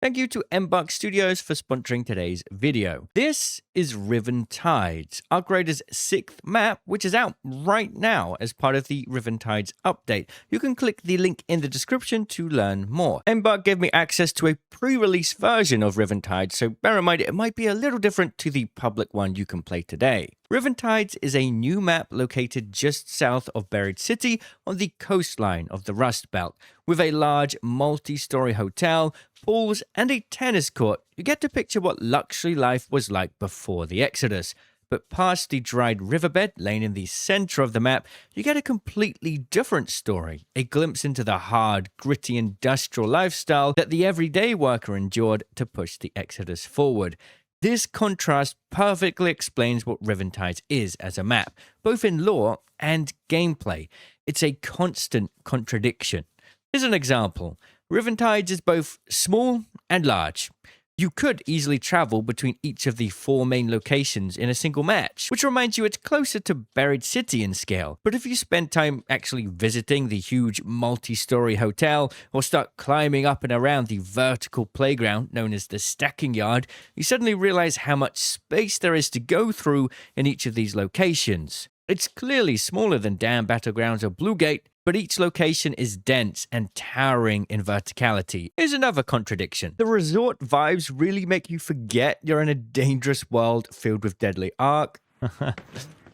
Thank you to Embark Studios for sponsoring today's video. This is Riven Tides, Arcgrader's 6th map, which is out right now as part of the Riven Tides update. You can click the link in the description to learn more. Embark gave me access to a pre-release version of Riven Tides, so bear in mind it might be a little different to the public one you can play today. Riven Tides is a new map located just south of Buried City on the coastline of the Rust Belt. With a large multi-story hotel, pools, and a tennis court, you get to picture what luxury life was like before the Exodus. But past the dried riverbed laying in the center of the map, you get a completely different story. A glimpse into the hard, gritty industrial lifestyle that the everyday worker endured to push the Exodus forward. This contrast perfectly explains what Riven Tides is as a map, both in lore and gameplay. It's a constant contradiction. Here's an example. Riven Tides is both small and large. You could easily travel between each of the 4 main locations in a single match, which reminds you it's closer to Buried City in scale. But if you spend time actually visiting the huge multi-story hotel or start climbing up and around the vertical playground known as the stacking yard, you suddenly realize how much space there is to go through in each of these locations. It's clearly smaller than Dam Battlegrounds or Bluegate, but each location is dense and towering in verticality. Here's another contradiction. The resort vibes really make you forget you're in a dangerous world filled with deadly arc.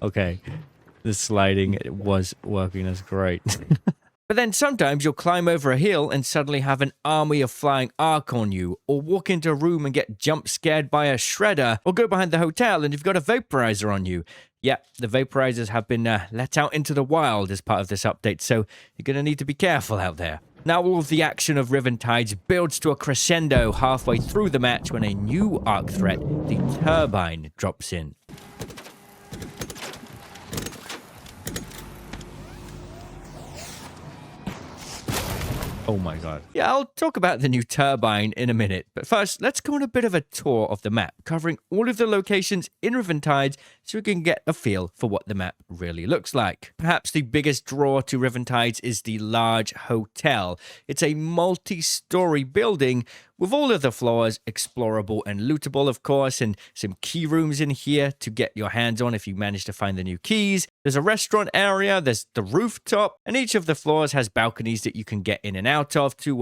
Okay, the sliding was working as great. But then sometimes you'll climb over a hill and suddenly have an army of flying arc on you, or walk into a room and get jump scared by a shredder, or go behind the hotel and you've got a vaporizer on you. Yeah, the vaporizers have been let out into the wild as part of this update, so you're going to need to be careful out there. Now all of the action of Riven Tides builds to a crescendo halfway through the match when a new arc threat, the turbine, drops in. Oh my god. Yeah, I'll talk about the new turbine in a minute, but first, let's go on a bit of a tour of the map, covering all of the locations in Riven Tides so we can get a feel for what the map really looks like. Perhaps the biggest draw to Riven Tides is the large hotel. It's a multi-story building with all of the floors explorable and lootable, of course, and some key rooms in here to get your hands on if you manage to find the new keys. There's a restaurant area, there's the rooftop, and each of the floors has balconies that you can get in and out of to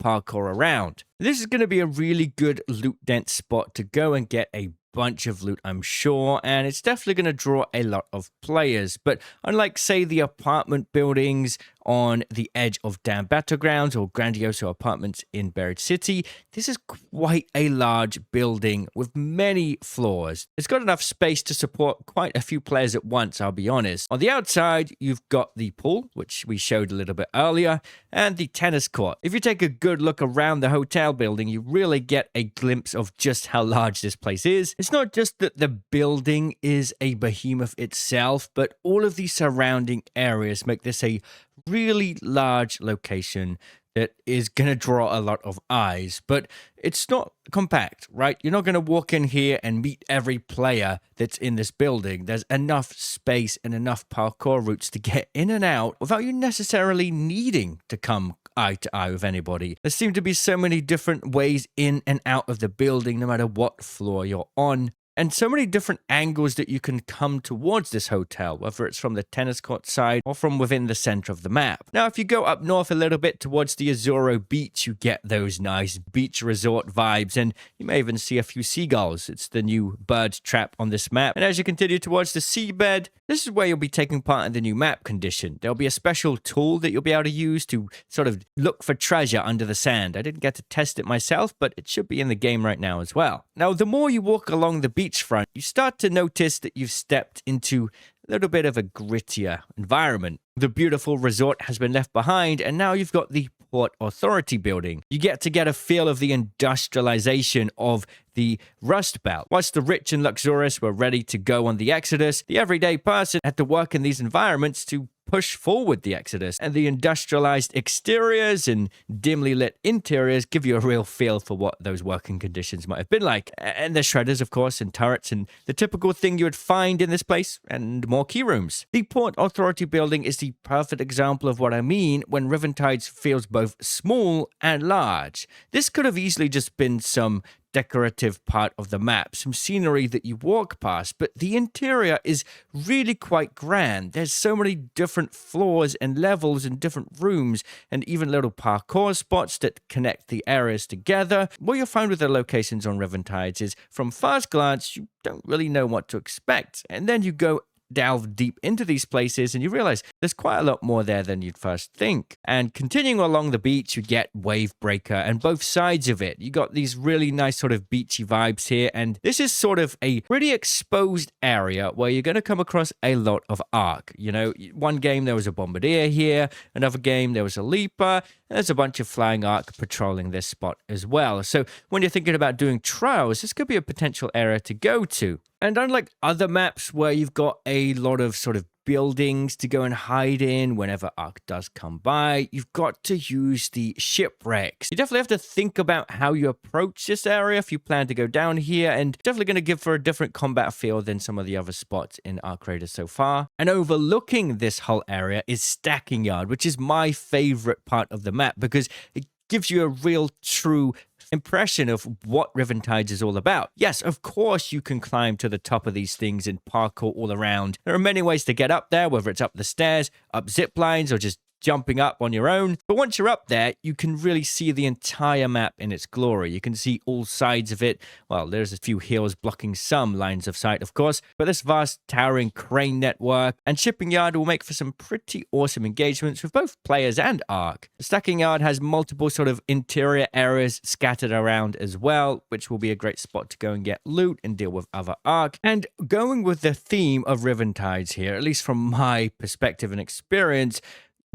parkour around. This is going to be a really good loot-dense spot to go and get a bunch of loot, I'm sure, and it's definitely going to draw a lot of players. But unlike, say, the apartment buildings on the edge of Dam Battlegrounds or Grandioso apartments in Buried City, this is quite a large building with many floors. It's got enough space to support quite a few players at once, I'll be honest. On the outside, you've got the pool, which we showed a little bit earlier, and the tennis court. If you take a good look around the hotel building, you really get a glimpse of just how large this place is. It's not just that the building is a behemoth itself, but all of the surrounding areas make this a really large location that is going to draw a lot of eyes. But it's not compact, right? You're not going to walk in here and meet every player that's in this building. There's enough space and enough parkour routes to get in and out without you necessarily needing to come eye to eye with anybody. There seem to be so many different ways in and out of the building, no matter what floor you're on. And so many different angles that you can come towards this hotel, whether it's from the tennis court side or from within the center of the map. Now, if you go up north a little bit towards the Azuro beach, you get those nice beach resort vibes, and you may even see a few seagulls. It's the new bird trap on this map. And as you continue towards the seabed, this is where you'll be taking part in the new map condition. There'll be a special tool that you'll be able to use to sort of look for treasure under the sand. I didn't get to test it myself, but it should be in the game right now as well. Now, the more you walk along the beachfront, you start to notice that you've stepped into a little bit of a grittier environment. The beautiful resort has been left behind, and now you've got the Port Authority building. You get a feel of the industrialization of the Rust Belt. Whilst the rich and luxurious were ready to go on the Exodus, the everyday person had to work in these environments to push forward the Exodus, and the industrialized exteriors and dimly lit interiors give you a real feel for what those working conditions might have been like. And there's shredders, of course, and turrets, and the typical thing you would find in this place, and more key rooms. The Port Authority building is the perfect example of what I mean when Riventides feels both small and large. This could have easily just been some decorative part of the map, some scenery that you walk past, but the interior is really quite grand. There's so many different floors and levels and different rooms, and even little parkour spots that connect the areas together. What you'll find with the locations on Riventides is, from first glance, you don't really know what to expect, and then you go delve deep into these places and you realize there's quite a lot more there than you'd first think. And continuing along the beach, you get Wave Breaker, and both sides of it, you got these really nice sort of beachy vibes here. And this is sort of a pretty exposed area where you're going to come across a lot of Ark. You know, one game there was a Bombardier here, another game there was a Leaper, and there's a bunch of flying Ark patrolling this spot as well. So when you're thinking about doing trials, this could be a potential area to go to. And unlike other maps where you've got a lot of sort of buildings to go and hide in whenever Ark does come by, you've got to use the shipwrecks. You definitely have to think about how you approach this area if you plan to go down here, and definitely going to give for a different combat feel than some of the other spots in Ark Raiders so far. And overlooking this whole area is Stacking Yard, which is my favorite part of the map because it gives you a real true impression of what Riventides is all about. Yes, of course you can climb to the top of these things and parkour all around. There are many ways to get up there, whether it's up the stairs, up zip lines, or just jumping up on your own. But once you're up there, you can really see the entire map in its glory. You can see all sides of it. Well, there's a few hills blocking some lines of sight, of course, but this vast towering crane network and shipping yard will make for some pretty awesome engagements with both players and Ark. The Stacking Yard has multiple sort of interior areas scattered around as well, which will be a great spot to go and get loot and deal with other Ark. And going with the theme of Riventides here, at least from my perspective and experience,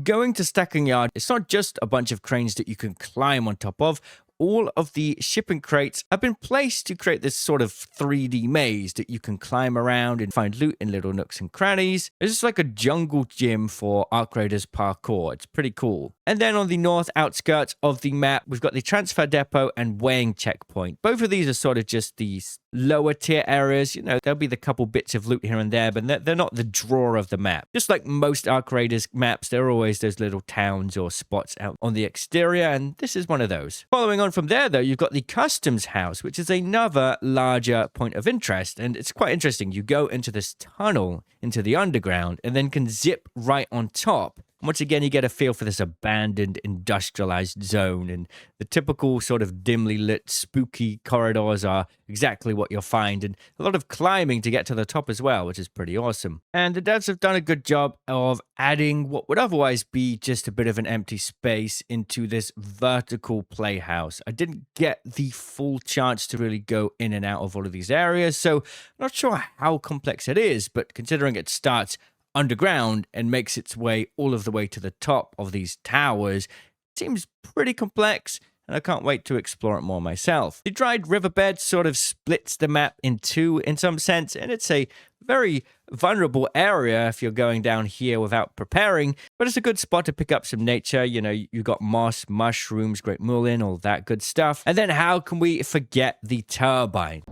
going to Stacking Yard, it's not just a bunch of cranes that you can climb on top of. All of the shipping crates have been placed to create this sort of 3D maze that you can climb around and find loot in little nooks and crannies. It's just like a jungle gym for Ark Raiders parkour. It's pretty cool. And then on the north outskirts of the map, we've got the transfer depot and weighing checkpoint. Both of these are sort of just these lower tier areas. You know, there'll be the couple bits of loot here and there, but they're not the draw of the map. Just like most Ark Raiders maps, there are always those little towns or spots out on the exterior, and this is one of those. Following on from there, though, you've got the customs house, which is another larger point of interest, and it's quite interesting. You go into this tunnel into the underground and then can zip right on top. Once again, you get a feel for this abandoned, industrialized zone, and the typical sort of dimly lit, spooky corridors are exactly what you'll find, and a lot of climbing to get to the top as well, which is pretty awesome. And the devs have done a good job of adding what would otherwise be just a bit of an empty space into this vertical playhouse. I didn't get the full chance to really go in and out of all of these areas, so I'm not sure how complex it is, but considering it starts underground and makes its way all of the way to the top of these towers, it seems pretty complex, and I can't wait to explore it more myself. The dried riverbed sort of splits the map in two in some sense, and it's a very vulnerable area if you're going down here without preparing, but it's a good spot to pick up some nature. You know, you got moss, mushrooms, great mullein, all that good stuff. And then how can we forget the turbine?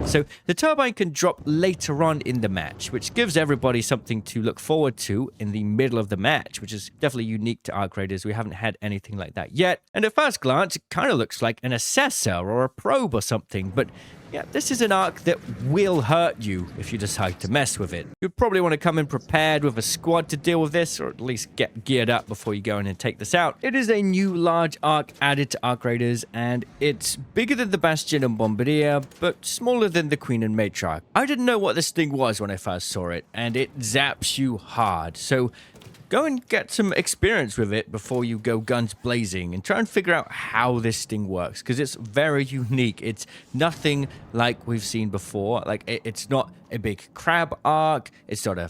So the turbine can drop later on in the match, which gives everybody something to look forward to in the middle of the match, which is definitely unique to Ark Raiders. We haven't had anything like that yet. And at first glance, it kind of looks like an assessor or a probe or something, but yeah, this is an Ark that will hurt you if you decide to mess with it. You'd probably want to come in prepared with a squad to deal with this, or at least get geared up before you go in and take this out. It is a new large Ark added to Ark Raiders, and it's bigger than the Bastion and Bombardier, but smaller than the Queen and Matriarch. I didn't know what this thing was when I first saw it, and it zaps you hard, so go and get some experience with it before you go guns blazing and try and figure out how this thing works, because it's very unique. It's nothing like we've seen before. Like, it's not a big crab Ark. It's not a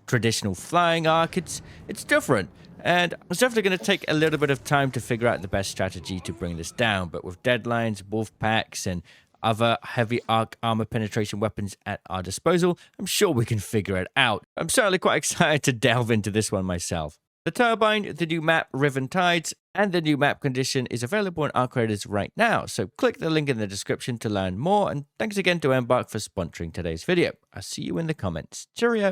traditional flying Ark. It's different. And it's definitely going to take a little bit of time to figure out the best strategy to bring this down. But with deadlines, wolf packs, and other heavy arc armor penetration weapons at our disposal, I'm sure we can figure it out. I'm certainly quite excited to delve into this one myself. The turbine, the new map Riven Tides, and the new map condition is available in our creators right now, so click the link in the description to learn more, and thanks again to Embark for sponsoring today's video. I'll see you in the comments. Cheerio!